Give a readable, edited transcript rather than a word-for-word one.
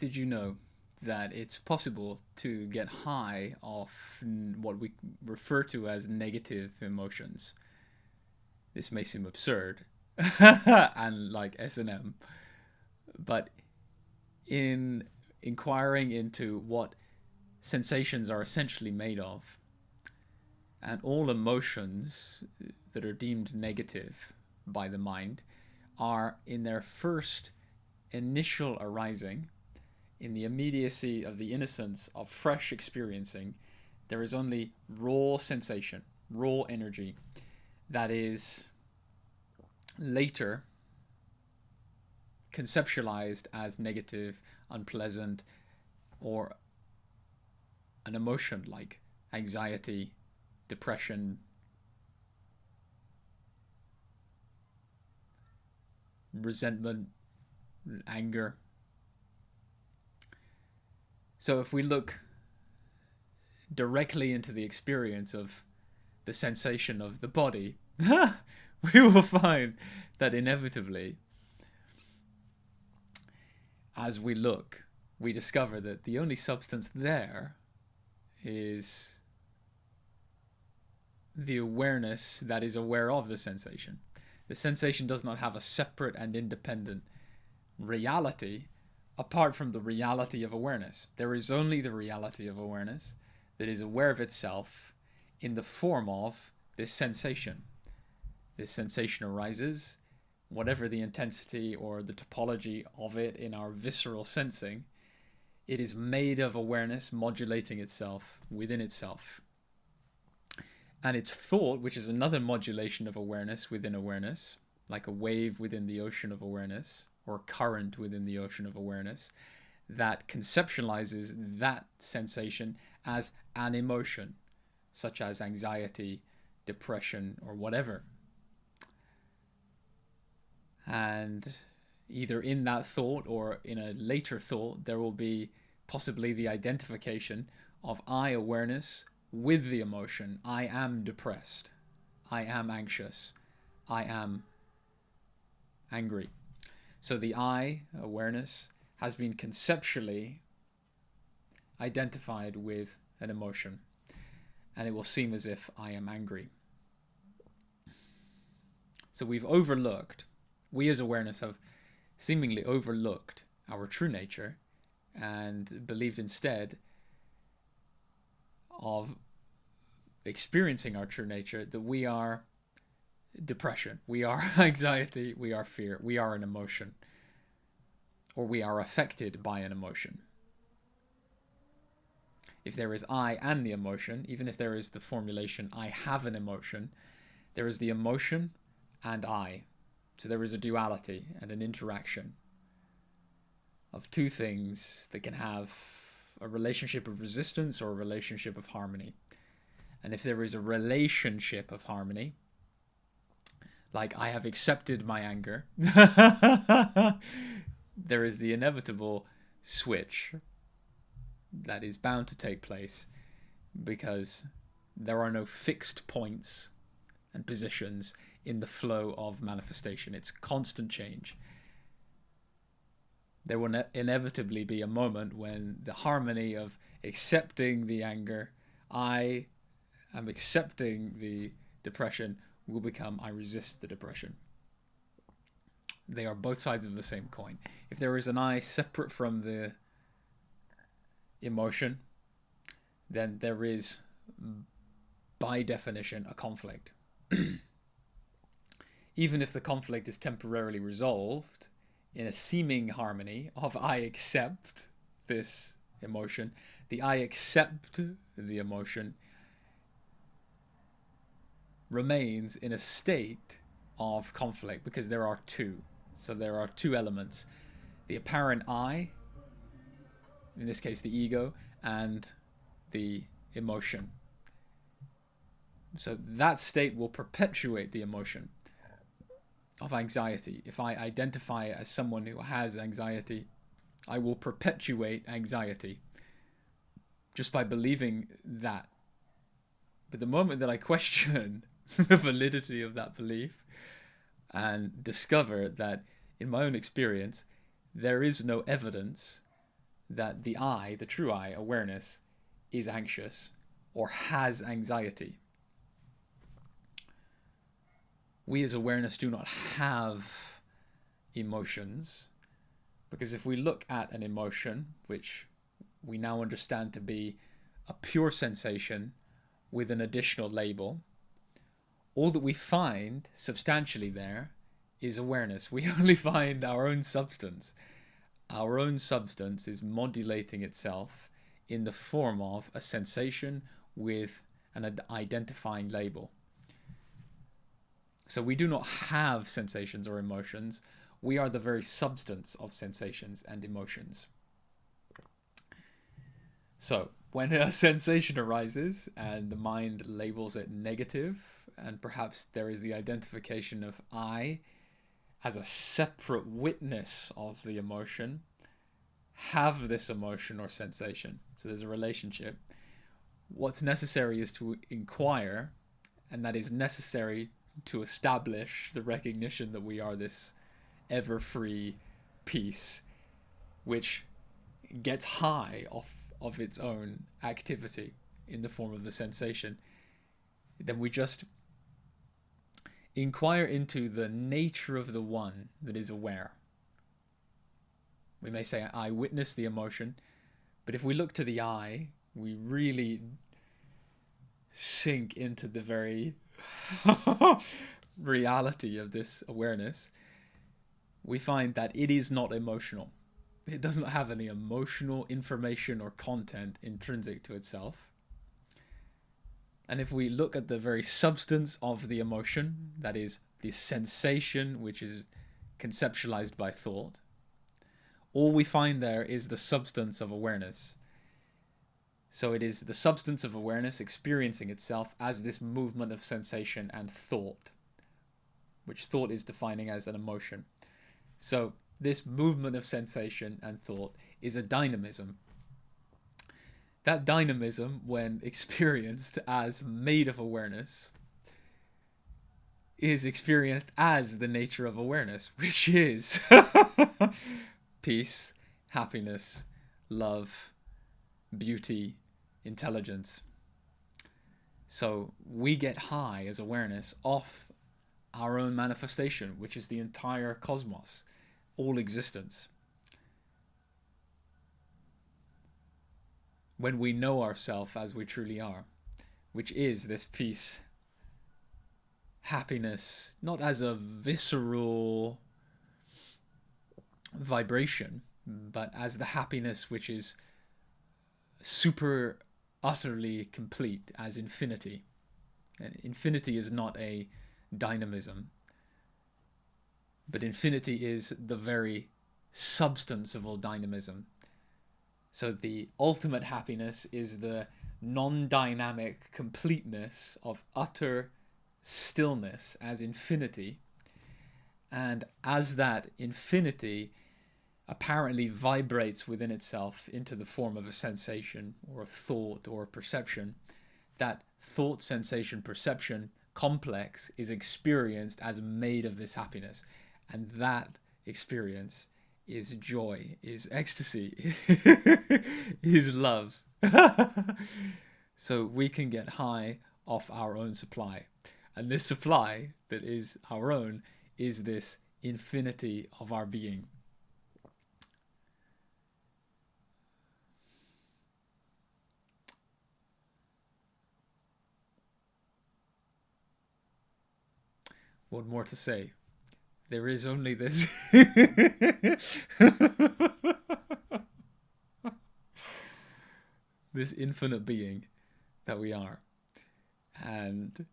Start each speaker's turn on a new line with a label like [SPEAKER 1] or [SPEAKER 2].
[SPEAKER 1] Did you know that it's possible to get high off what we refer to as negative emotions? This may seem absurd and like S&M, but in inquiring into what sensations are essentially made of, and all emotions that are deemed negative by the mind are in their first initial arising, in the immediacy of the innocence of fresh experiencing, there is only raw sensation, raw energy that is later conceptualized as negative, unpleasant, or an emotion like anxiety, depression, resentment, anger. So if we look directly into the experience of the sensation of the body, we will find that inevitably, as we look, we discover that the only substance there is the awareness that is aware of the sensation. The sensation does not have a separate and independent reality apart from the reality of awareness. There is only the reality of awareness that is aware of itself in the form of this sensation. This sensation arises, whatever the intensity or the topology of it in our visceral sensing, it is made of awareness modulating itself within itself. And it's thought, which is another modulation of awareness within awareness, like a wave within the ocean of awareness, or current within the ocean of awareness, that conceptualizes that sensation as an emotion, such as anxiety, depression, or whatever. And either in that thought or in a later thought, there will be possibly the identification of I awareness with the emotion. I am depressed. I am anxious. I am angry. So the I awareness has been conceptually identified with an emotion, and it will seem as if I am angry. So we as awareness have seemingly overlooked our true nature and believed instead of experiencing our true nature that we are depression, we are anxiety, we are fear, we are an emotion, or we are affected by an emotion. If there is I and the emotion, even if there is the formulation I have an emotion, there is the emotion and I. So there is a duality and an interaction of two things that can have a relationship of resistance or a relationship of harmony. And if there is a relationship of harmony, like I have accepted my anger, there is the inevitable switch that is bound to take place because there are no fixed points and positions in the flow of manifestation. It's constant change. There will inevitably be a moment when the harmony of accepting the anger, I am accepting the depression, will become I resist the depression. They are both sides of the same coin. If there is an I separate from the emotion, then there is, by definition, a conflict. Even if the conflict is temporarily resolved in a seeming harmony of I accept this emotion, the I accept the emotion remains in a state of conflict because there are two. So there are two elements. The apparent I, in this case the ego, and the emotion. So that state will perpetuate the emotion of anxiety. If I identify as someone who has anxiety, I will perpetuate anxiety just by believing that. But the moment that I question the validity of that belief and discover that in my own experience there is no evidence that the I, the true I, awareness, is anxious or has anxiety. We as awareness do not have emotions, because if we look at an emotion, which we now understand to be a pure sensation with an additional label, all that we find substantially there is awareness. We only find our own substance. Our own substance is modulating itself in the form of a sensation with an identifying label. So we do not have sensations or emotions. We are the very substance of sensations and emotions. So when a sensation arises and the mind labels it negative, and perhaps there is the identification of I as a separate witness of the emotion, have this emotion or sensation. So there's a relationship. What's necessary is to inquire, and that is necessary to establish the recognition that we are this ever-free peace, which gets high of its own activity in the form of the sensation. Then we just inquire into the nature of the one that is aware. We may say, I witness the emotion, but if we look to the I, we really sink into the very reality of this awareness. We find that it is not emotional. It doesn't have any emotional information or content intrinsic to itself. And if we look at the very substance of the emotion, that is the sensation which is conceptualized by thought, all we find there is the substance of awareness. So it is the substance of awareness experiencing itself as this movement of sensation and thought, which thought is defining as an emotion. So this movement of sensation and thought is a dynamism. That dynamism, when experienced as made of awareness, is experienced as the nature of awareness, which is peace, happiness, love, beauty, intelligence. So we get high as awareness off our own manifestation, which is the entire cosmos, all existence. When we know ourselves as we truly are, which is this peace, happiness, not as a visceral vibration, but as the happiness which is super utterly complete, as infinity. And infinity is not a dynamism, but infinity is the very substance of all dynamism. So the ultimate happiness is the non-dynamic completeness of utter stillness as infinity. And as that infinity apparently vibrates within itself into the form of a sensation or a thought or a perception, that thought, sensation, perception complex is experienced as made of this happiness. And that experience is joy, is ecstasy, is love. So we can get high off our own supply. And this supply that is our own is this infinity of our being. What more to say? There is only this. This infinite being that we are. And